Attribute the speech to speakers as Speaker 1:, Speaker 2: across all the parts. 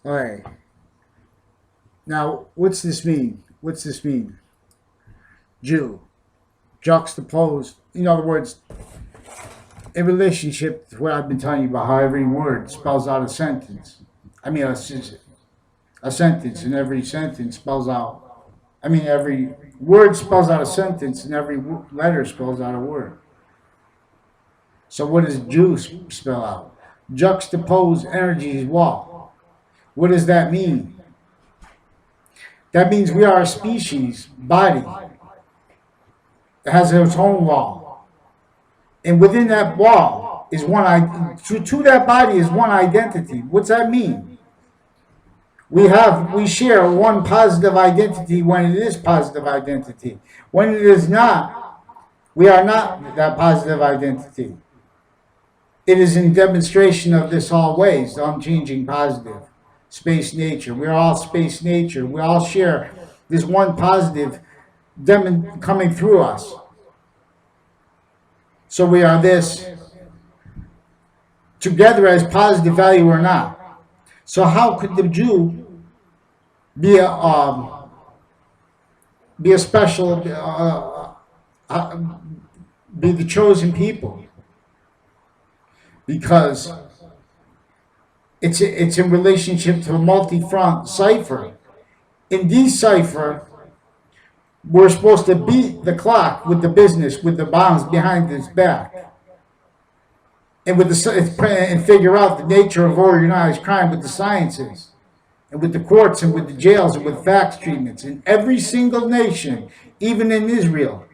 Speaker 1: All right. Now, what's this mean? What's this mean? Jew. Juxtaposed. In other words, in relationship to what I've been telling you about how every word spells out a sentence. I mean, a sentence, and every sentence spells out. I mean, every word spells out a sentence, and every letter spells out a word. So, what does Jew spell out? Juxtaposed energies what? What does that mean? That means we are a species, body, that has its own law. And within that wall is to that body is one identity. What's that mean? We share one positive identity when it is positive identity. When it is not, we are not that positive identity. It is in demonstration of this always, the unchanging positive. Space nature. We're all space nature. We all share this one positive coming through us. So we are this together as positive value or not. So how could the Jew be a special, be the chosen people? Because it's in relationship to a multi-front cipher. In Decipher, we're supposed to beat the clock with the business, with the bombs behind its back, and and figure out the nature of organized crime with the sciences, and with the courts, and with the jails, and with fact treatments in every single nation, even in Israel.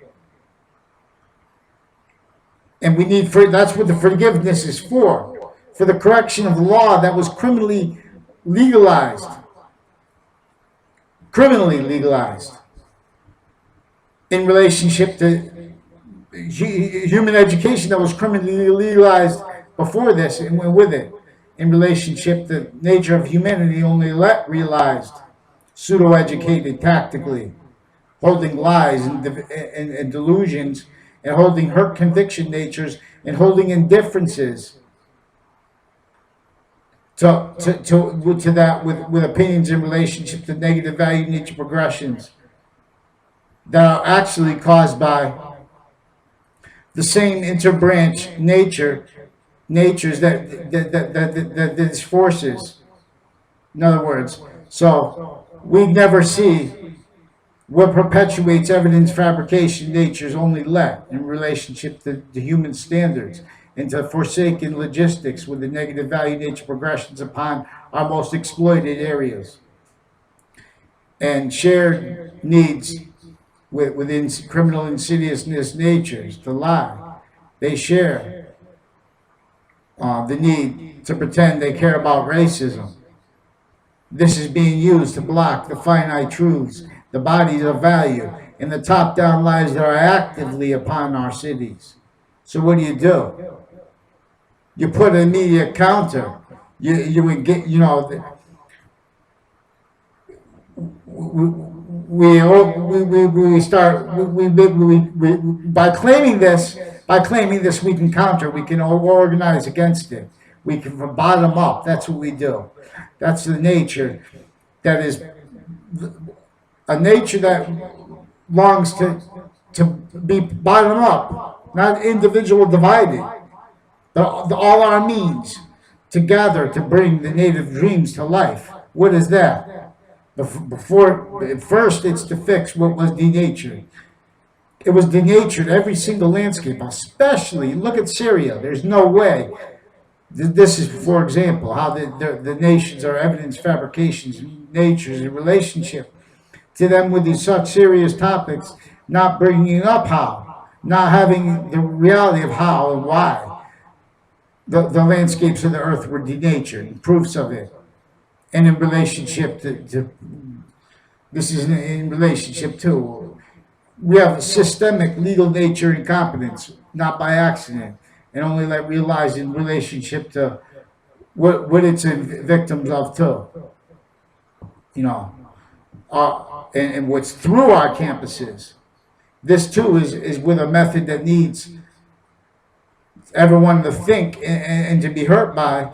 Speaker 1: And that's what the forgiveness is for the correction of the law that was criminally legalized. In relationship to human education that was criminally legalized before this, and with it, in relationship to the nature of humanity only realized, pseudo-educated tactically, holding lies and delusions, and holding hurt conviction natures, and holding indifferences to that with opinions in relationship to negative value nature progressions that are actually caused by the same interbranch natures that these forces. In other words, so we never see what perpetuates evidence fabrication natures only let in relationship to the human standards, and to forsaken logistics with the negative value nature progressions upon our most exploited areas, and shared needs within criminal insidiousness natures to lie. They share the need to pretend they care about racism. This is being used to block the finite truths, the bodies of value, and the top-down lies that are actively upon our cities. So what do? You put an immediate counter. You would get, we start by claiming this. We can counter. We can organize against it. We can from bottom up. That's what we do. That's the nature that is a nature that longs to be bottom up, not individual divided. All our means to gather to bring the native dreams to life. What is that? First, it's to fix what was denatured. It was denatured every single landscape, especially look at Syria. There's no way. This is, for example, how the nations are evidence fabrications, natures in relationship to them with these such serious topics, not bringing up how, not having the reality of how and why the landscapes of the earth were denatured, proofs of it, and in relationship to this is in relationship to we have systemic legal nature incompetence, not by accident, and only realized in relationship to what it's victims of too. And what's through our campuses. This too is with a method that needs everyone to think and to be hurt by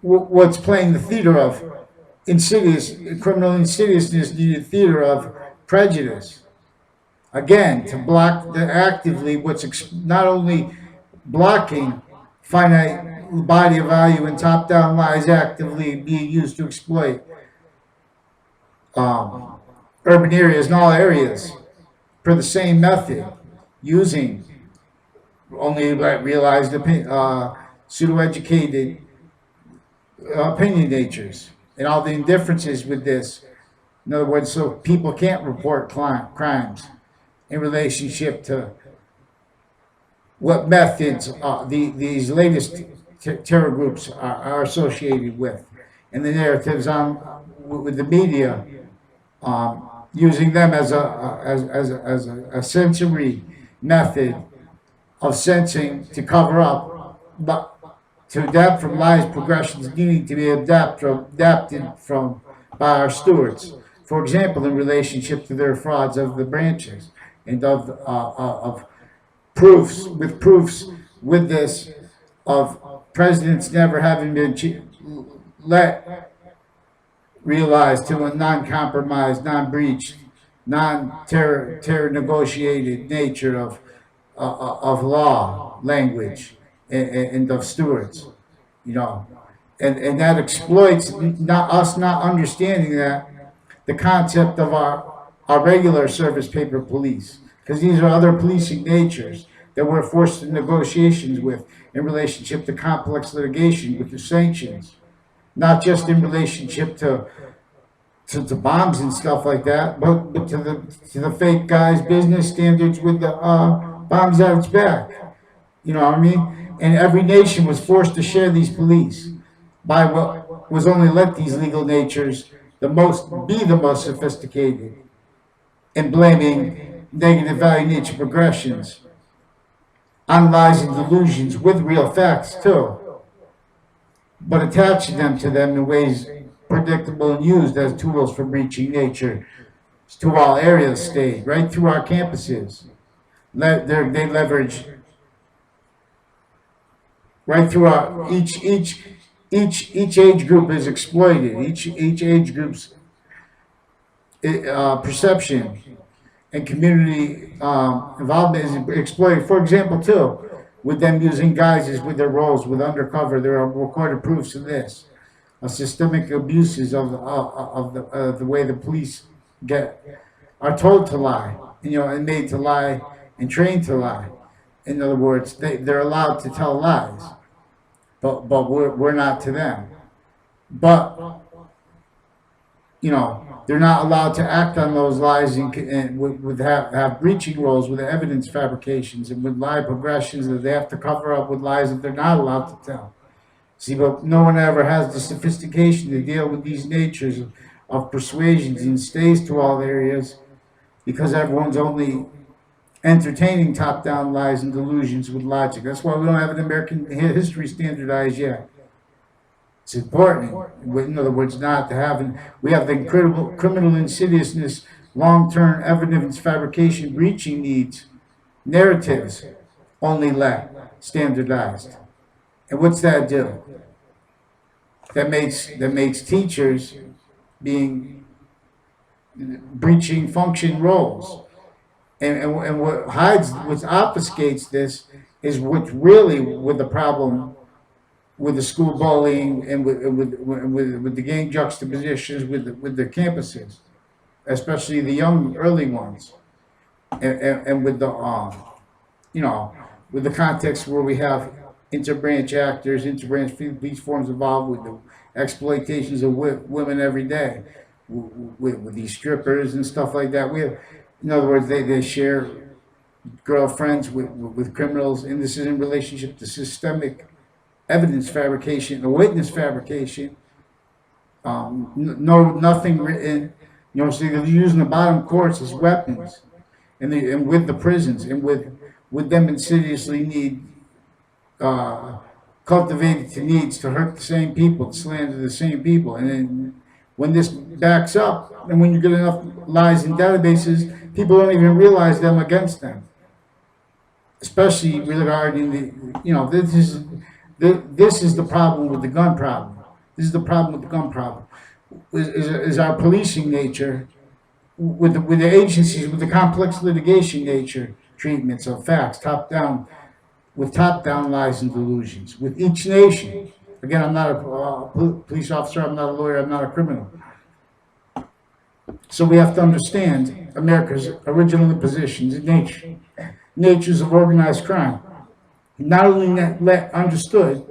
Speaker 1: what's playing the theater of insidious criminal insidiousness, the theater of prejudice. Again, to block the actively what's not only blocking finite body of value and top-down lies actively being used to exploit um, urban areas and all areas for the same method, using only realized pseudo-educated opinionators and all the indifferences with this. In other words, so people can't report crimes in relationship to what methods these latest terror groups are associated with, and the narratives on with the media, using them as a sensory method of sensing to cover up, but to adapt from lies progressions needing to be adapted from by our stewards. For example, in relationship to their frauds of the branches and of proofs with this of presidents never having been let realized to a non-compromised, non-breached, non-terror negotiated nature of law, language, and of stewards, you know, and that exploits not understanding that the concept of our regular service paper police, because these are other policing natures that we're forced in negotiations with in relationship to complex litigation with the sanctions, not just in relationship to bombs and stuff like that, but to the fake guys' business standards with the bombs at its back. You know what I mean? And every nation was forced to share these police by what was only let these legal natures be the most sophisticated in blaming negative value nature progressions on lies and delusions with real facts too, but attaching them to them in ways predictable and used as tools for breaching nature to all areas of state, right through our campuses. They leverage right through our each age group is exploited. Each age group's perception and community involvement is exploited. For example, too, with them using guises with their roles with undercover, there are recorded proofs of this, of systemic abuses of the way the police are told to lie, and made to lie and trained to lie. In other words, they're allowed to tell lies, but we're not to them. But they're not allowed to act on those lies and with have breaching roles with evidence fabrications and with lie progressions that they have to cover up with lies that they're not allowed to tell. See, but no one ever has the sophistication to deal with these natures of persuasions and stays to all areas because everyone's only entertaining top-down lies and delusions with logic. That's why we don't have an American history standardized yet. It's important, in other words, not to have. We have the incredible criminal insidiousness, long-term evidence fabrication, breaching needs, narratives, only let standardized. And what's that do? That makes teachers being breaching function roles. And what obfuscates this is what's really with the problem with the school bullying and with the gang juxtapositions with the campuses, especially the young early ones, and with the with the context where we have interbranch actors, interbranch police forms involved with the exploitations of women every day, with these strippers and stuff like that. In other words, they share girlfriends with criminals, and this is in relationship to systemic evidence fabrication, or witness fabrication. Nothing written. So they're using the bottom courts as weapons, and with the prisons, and with them insidiously cultivated to needs to hurt the same people, to slander the same people, and then when this backs up, and when you get enough lies in databases, people don't even realize them against them. Especially regarding This is the problem with the gun problem. This is the problem with the gun problem. Is our policing nature with the agencies with the complex litigation nature treatments of facts top down with top down lies and delusions with each nation. Again, I'm not a police officer. I'm not a lawyer. I'm not a criminal. So we have to understand America's original impositions and natures of organized crime. Not only understood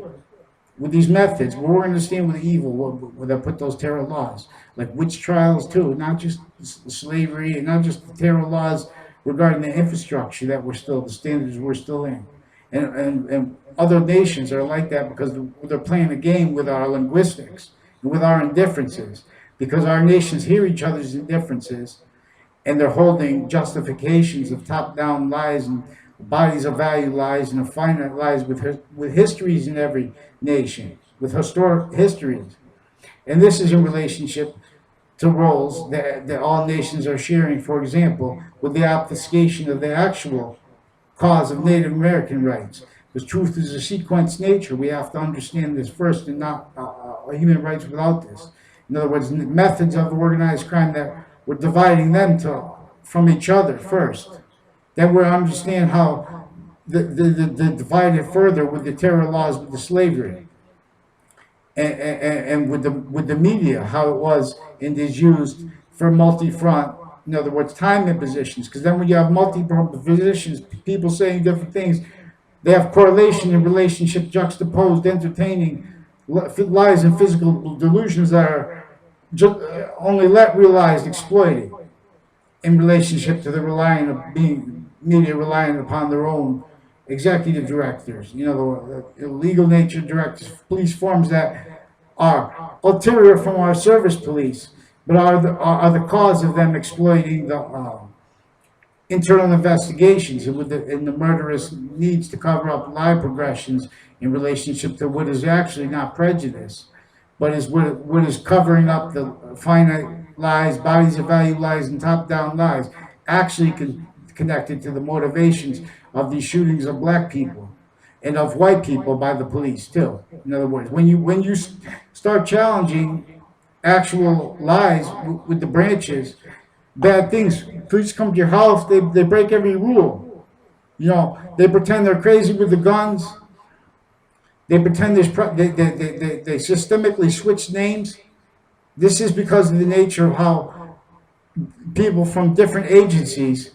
Speaker 1: with these methods, but we're understand with evil where they put those terror laws, like witch trials too, not just slavery and not just the terror laws regarding the infrastructure that we're still, the standards we're still in. And other nations are like that because they're playing a game with our linguistics and with our indifferences, because our nations hear each other's indifferences and they're holding justifications of top-down lies and bodies of value lies and finite lies with histories in every nation, with historic histories. And this is in relationship to roles that all nations are sharing, for example, with the obfuscation of the actual cause of Native American rights. Because truth is a sequenced nature. We have to understand this first and not human rights without this. In other words, methods of organized crime that we're dividing them from each other first. Then we understand how the divide it further with the terror laws, with the slavery, and with the media, how it was and is used for multi-front. In other words, time impositions. Because then when you have multi-front positions, people saying different things, they have correlation and relationship juxtaposed, entertaining lies and physical delusions that are just only realized, exploited in relationship to the media relying upon their own executive directors, the legal nature directors, police forms that are ulterior from our service police, but are the cause of them exploiting the internal investigations and the murderous needs to cover up lie progressions in relationship to what is actually not prejudice, but is what is covering up the finite lies, bodies of value lies, and top-down lies, actually connected to the motivations of these shootings of black people and of white people by the police too. In other words, when you start challenging actual lies with the branches, bad things, police come to your house, they break every rule. They pretend they're crazy with the guns. They pretend they systemically switch names. This is because of the nature of how people from different agencies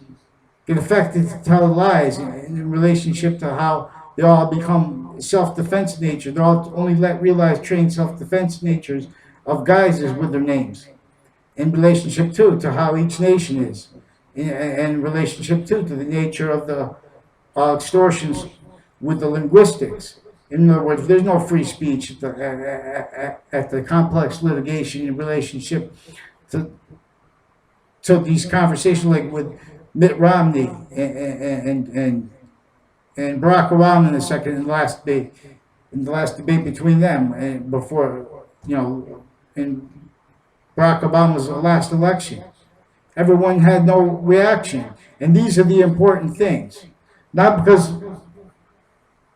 Speaker 1: get affected to tell lies in relationship to how they all become self-defense nature. They're all only realize trained self-defense natures of guises with their names. In relationship to how each nation is. In relationship to the nature of the extortions with the linguistics. In other words, there's no free speech at the complex litigation in relationship to these conversations, like with Mitt Romney and Barack Obama in the last debate between them, and before in Barack Obama's last election. Everyone had no reaction, and these are the important things. Not because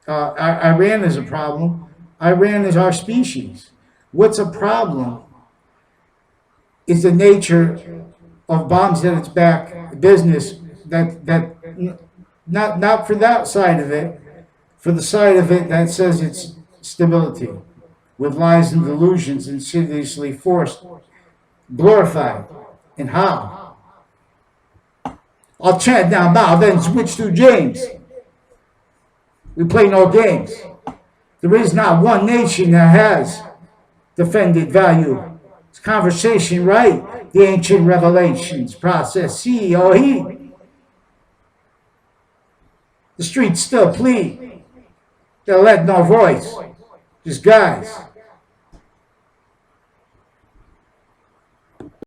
Speaker 1: Iran is a problem. Iran is our species. What's a problem is the nature of bombs at its back business that not for that side of it, for the side of it that says it's stability, with lies and delusions insidiously forced, glorified. And how? I'll chant now, bow, then switch to James. We play no games. There is not one nation that has defended value. It's conversation, right? The ancient revelations process. See or he. The streets still plead. They'll let no voice. Just guys.